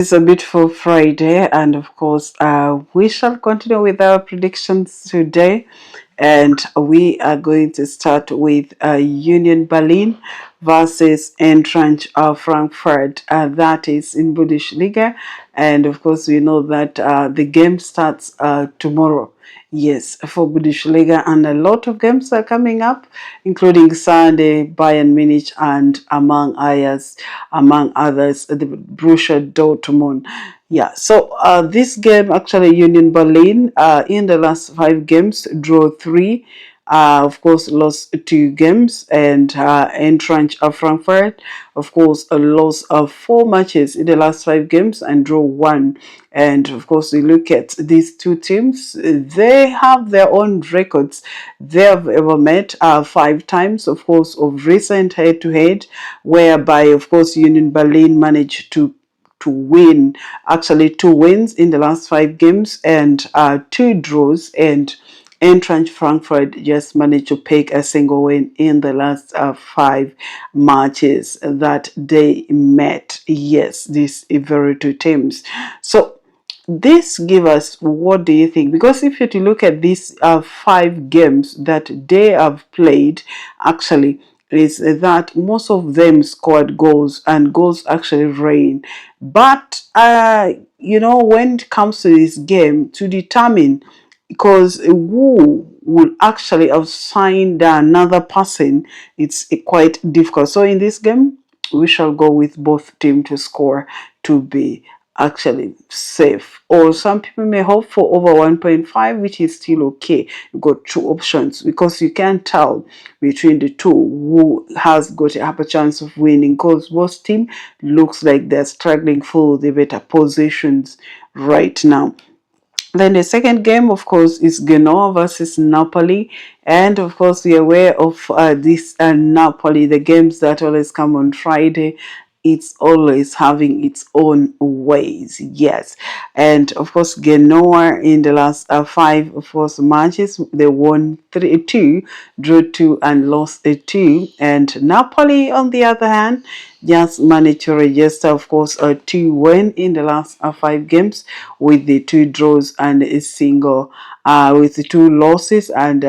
It's a beautiful Friday, and of course, we shall continue with our predictions today. And we are going to start with Union Berlin versus Eintracht Frankfurt. That is in Bundesliga, and of course, we know that the game starts tomorrow. Yes, for Bundesliga, and a lot of games are coming up, including Sunday, Bayern Munich, and among others, the Borussia Dortmund. Yeah, so this game actually Union Berlin in the last 5 games draw 3. Of course, lost 2 games, and Eintracht Frankfurt, of course, a loss of 4 matches in the last 5 games and draw 1. And of course, we look at these two teams, they have their own records. They have ever met 5 times, of course, of recent head to head, whereby, of course, Union Berlin managed to win, actually 2 wins in the last 5 games and 2 draws, and Eintracht Frankfurt just managed to pick a single win in the last 5 matches that they met. Yes, these very two teams. So this give us, what do you think? Because if you to look at these 5 games that they have played, actually is that most of them scored goals, and goals actually rain. But when it comes to this game, to determine, because who will actually have signed another person, it's quite difficult. So in this game, we shall go with both team to score to be actually safe. Or some people may hope for over 1.5, which is still okay. You've got 2 options, because you can't tell between the two who has got a upper chance of winning, because both team looks like they're struggling for the better positions right now. Then the second game, of course, is Genoa versus Napoli. And of course, we are aware of this Napoli, the games that always come on Friday. It's always having its own ways, yes. And of course, Genoa in the last 5, of course, matches, they won 3-2, drew 2, and lost 2. And Napoli, on the other hand, just managed to register, of course, a 2 win in the last 5 games, with the 2 draws and a single, with the 2 losses and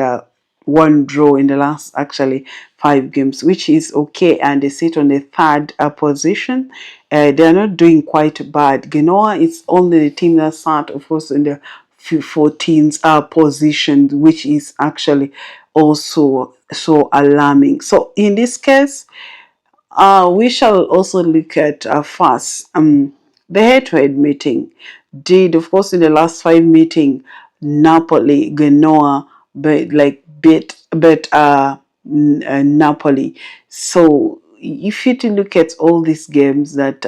1 draw in the last actually 5 games, which is okay, and they sit on the third position. They're not doing quite bad. Genoa is only the team that sat, of course, in the 14th position, which is actually also so alarming. So in this case, we shall also look at first the head-to-head meeting. Did, of course, in the last 5 meeting, Napoli, Genoa, beat Napoli. So if you to look at all these games, that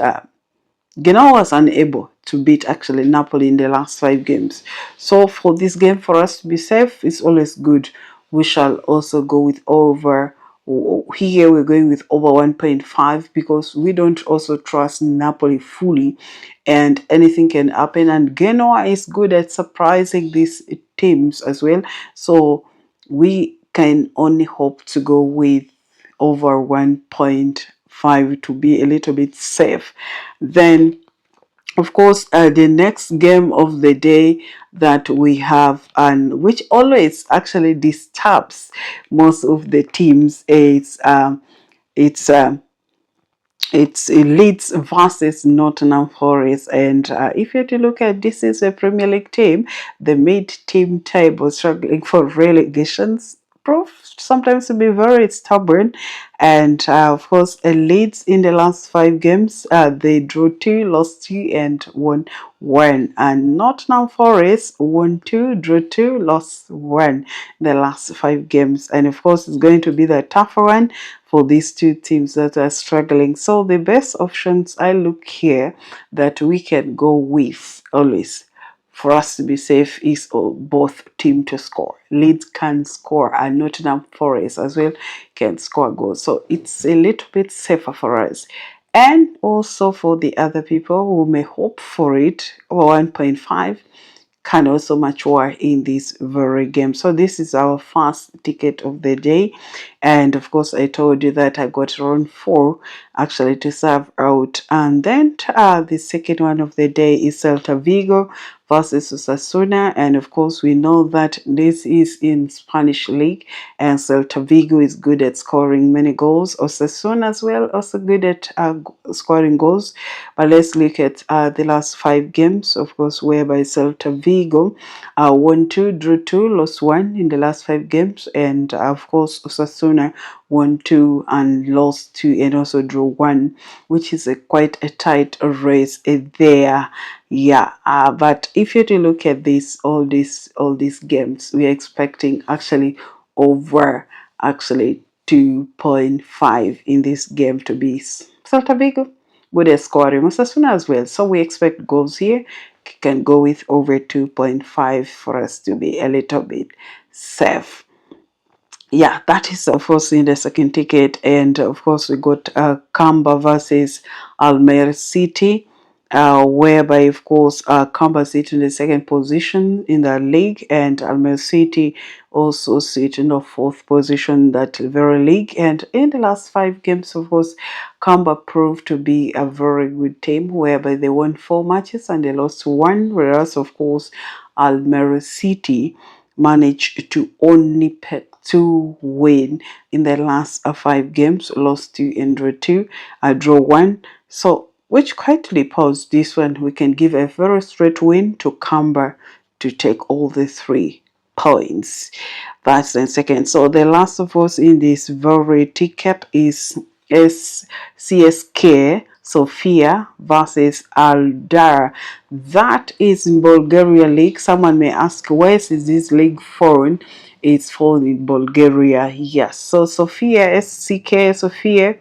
Genoa was unable to beat actually Napoli in the last 5 games. So for this game, for us to be safe, it's always good. We shall also go with over. Here we're going with over 1.5, because we don't also trust Napoli fully, and anything can happen. And Genoa is good at surprising these teams as well. So we can only hope to go with over 1.5 to be a little bit safe. Then, of course, the next game of the day that we have, and which always actually disturbs most of the teams, is it's Leeds versus Nottingham Forest. And if you're to look at, this is a Premier League team, the mid-team table, struggling for relegations, prove sometimes to be very stubborn. And of course, Leeds in the last 5 games, they drew 2, lost 2, and won 1. And Nottingham Forest won 2, drew 2, lost 1 the last 5 games. And of course, it's going to be the tougher one for these two teams that are struggling. So the best options I look here that we can go with always, for us to be safe, is both team to score. Leeds can score, and Nottingham Forest as well can score goals. So it's a little bit safer for us. And also for the other people who may hope for it, over 1.5 can also mature in this very game. So this is our first ticket of the day. And of course, I told you that I got round 4 actually to serve out. And then the second one of the day is Celta Vigo versus Osasuna, and of course we know that this is in Spanish league, and Celta Vigo is good at scoring many goals. Osasuna as well, also good at scoring goals. But let's look at the last 5 games, of course, whereby Celta Vigo won 2, drew 2, lost 1 in the last 5 games, and of course Osasuna won 2 and lost 2 and also drew 1, which is quite a tight race there. Yeah, but if you're to look at this, all these games, we are expecting actually over actually 2.5 in this game to be Celta Vigo with a scoring Osasuna as well. So we expect goals here. Can go with over 2.5 for us to be a little bit safe. Yeah, that is of course in the second ticket, and of course we got Cambuur versus Almere City, whereby of course Cambuur sit in the second position in the league, and Almere City also sit in the fourth position in that very league. And in the last 5 games, of course, Cambuur proved to be a very good team, whereby they won 4 matches and they lost 1, whereas of course Almere City managed to only pick 2 win in the last 5 games, lost 2 and drew 2, draw 1. So, which quietly pause this one, we can give a very straight win to Cambuur to take all the 3 points. That's the second. So the last of us in this very ticket is CSKA Sofia versus Arda. That is in Bulgaria league. Someone may ask, where is this league foreign? It's found in Bulgaria. Yes. So Sofia, SCK Sofia,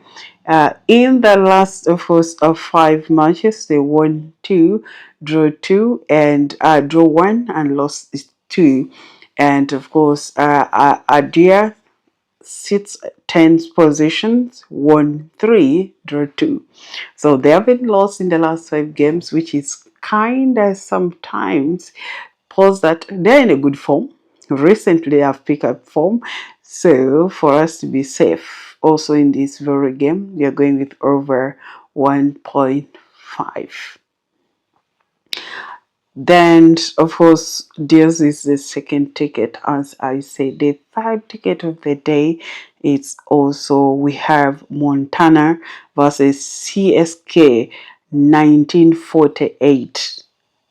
in the last of us of 5 matches, they won 2, drew 2, and drew 1 and lost 2. And of course, Arda sits 10th positions, won 3, drew 2. So they haven't lost in the last 5 games, which is kind of sometimes pause that they're in a good form. Recently, they have picked up form. So for us to be safe, also in this very game, we are going with over 1.5. Then, of course, this is the second ticket. As I say, the third ticket of the day is also we have Montana versus CSK 1948.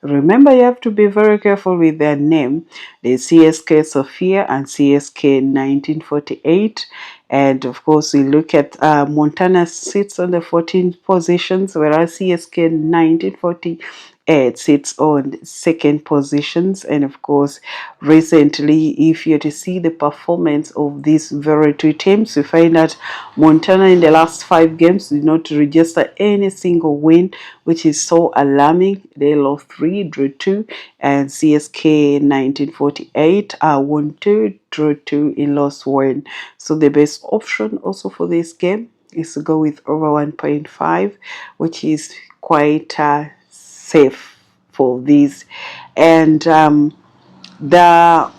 Remember, you have to be very careful with their name. The CSK Sofia and CSK 1948. And of course, we look at Montana sits on the 14th positions, whereas CSK 1948 sits on second positions. And of course, recently, if you're to see the performance of these very 2 teams, you find that Montana in the last 5 games did not register any single win, which is so alarming. They lost 3, drew 2, and CSK 1948 won 2, drew 2, and lost 1. So the best option also for this game is to go with over 1.5, which is quite safe for these. And the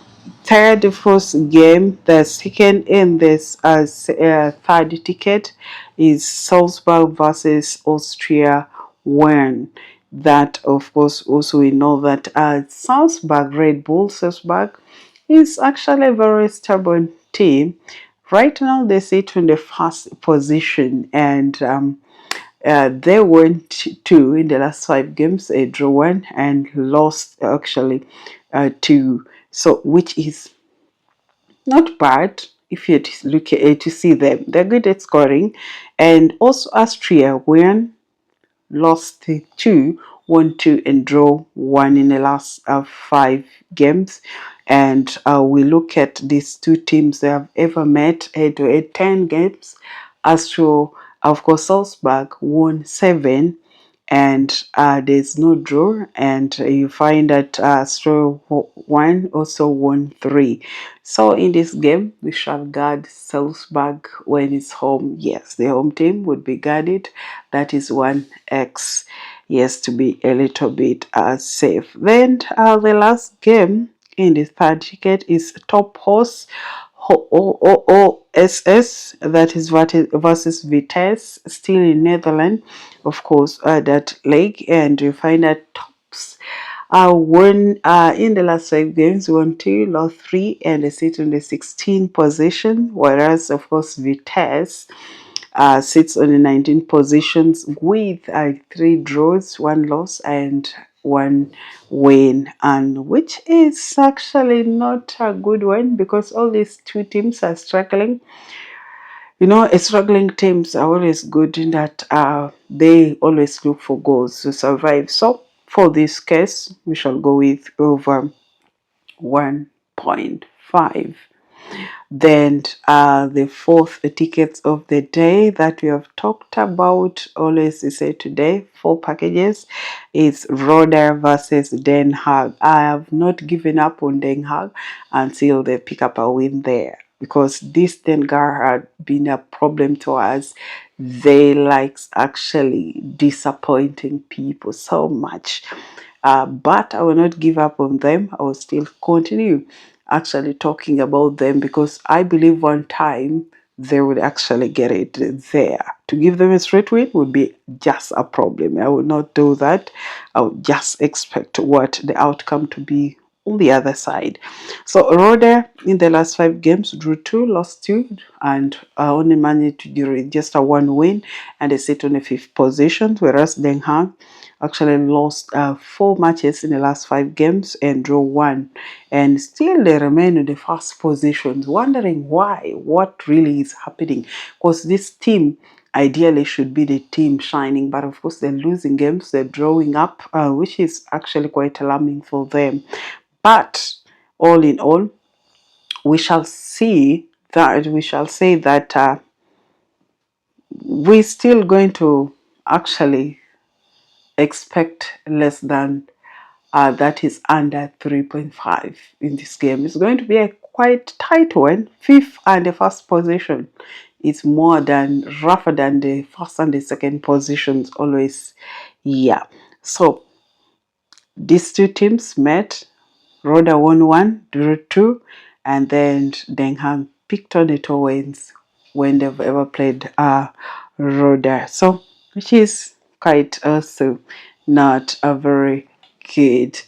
first game, the second in this third ticket is Salzburg versus Austria Wien. That, of course, also we know that Salzburg, Red Bull Salzburg, is actually a very stubborn team. Right now, they sit in the first position, and they went 2 in the last 5 games, a draw 1 and lost actually 2. So, which is not bad if you look at to see them. They're good at scoring, and also Austria won, lost 2, won 2, and draw 1 in the last 5 games. And we look at these 2 teams they have ever met head to head 10 games. Astro, of course, Salzburg won 7, and there's no draw. And you find that Astro 1 also won 3. So in this game, we shall guard Salzburg when it's home. Yes, the home team would be guarded. That is 1x. Yes, to be a little bit safe. Then the last game in the third ticket is Top Horse OSS, that is versus Vitesse, still in Netherlands, of course, that league, and you find that tops won in the last 5 games, won 2, lost 3, and they sit on the 16th position, whereas, of course, Vitesse sits on the 19th positions with 3 draws, 1 loss, and 1 win, and which is actually not a good one because all these two teams are struggling. You know, struggling teams are always good in that they always look for goals to survive. So for this case, we shall go with over 1.5. Then the fourth tickets of the day that we have talked about, always we say today, 4 packages, is Roda versus Den Haag. I have not given up on Den Haag until they pick up a win there, because this Den Haag had been a problem to us. They like actually disappointing people so much. But I will not give up on them. I will still continue actually talking about them, because I believe one time they would actually get it there. To give them a straight win would be just a problem. I would not do that. I would just expect what the outcome to be on the other side. So Roda in the last 5 games drew 2, lost 2, and only managed to do just a 1 win, and they sit on the 5th position, whereas Den Haag actually lost 4 matches in the last 5 games and drew 1, and still they remain in the first positions, wondering why, what really is happening, because this team ideally should be the team shining, but of course they're losing games, they're drawing up, which is actually quite alarming for them. But all in all, we shall see that we shall say that we're still going to actually expect less than that is under 3.5 in this game. It's going to be a quite tight one. 5th and the 1st position is more than rougher than the 1st and the 2nd positions always. Yeah. So these two teams met. Roda won 1, drew 2, and then Den Haag picked on the 2 wins when they've ever played Roda. So, which is quite also not a very good.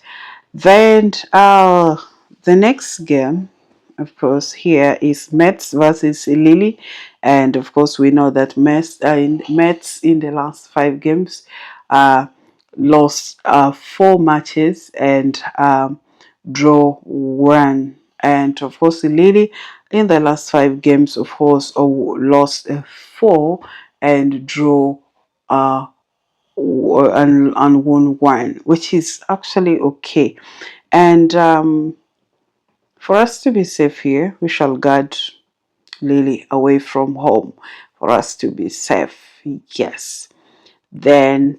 Then the next game, of course, here is Metz versus Lille, and of course we know that Metz in the last 5 games lost 4 matches and draw 1, and of course Lille in the last 5 games, of course, lost 4 and drew and won 1, which is actually okay. And for us to be safe here, we shall guard Lille away from home for us to be safe. Yes. Then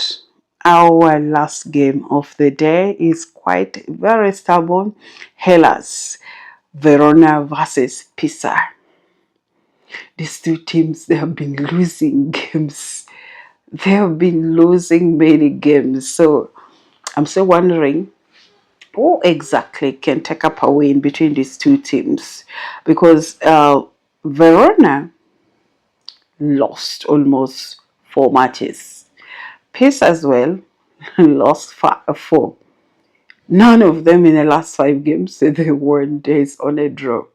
our last game of the day is quite very stubborn. Hellas, Verona versus Pisa. These two teams, they have been losing games. They have been losing many games. So I'm still wondering who exactly can take up a win between these two teams, because Verona lost almost 4 matches. Pace as well lost 4. None of them in the last 5 games said they won days on a draw.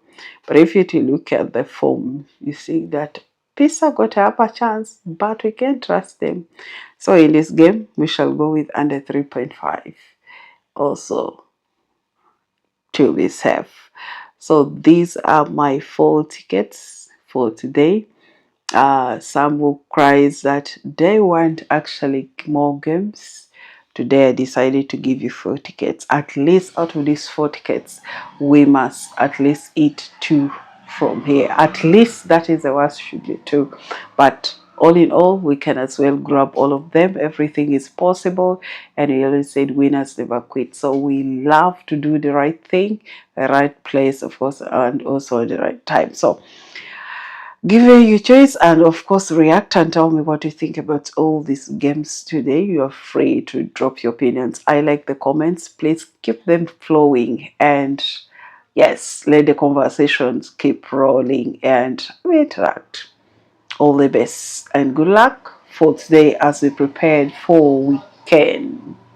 But if you to look at the form, you see that Pisa got a upper chance, but we can't trust them. So in this game, we shall go with under 3.5. Also, to be safe. So these are my 4 tickets for today. Some will cry that they want actually more games. Today I decided to give you 4 tickets. At least out of these 4 tickets, we must at least eat 2 from here. At least that is the worst, should be 2. But all in all, we can as well grab all of them. Everything is possible, and we always said winners never quit. So we love to do the right thing, the right place, of course, and also at the right time. So give you your choice, and of course react and tell me what you think about all these games today. You are free to drop your opinions. I like the comments. Please keep them flowing, and Yes, let the conversations keep rolling and we interact. All the best and good luck for today as we prepare for weekend.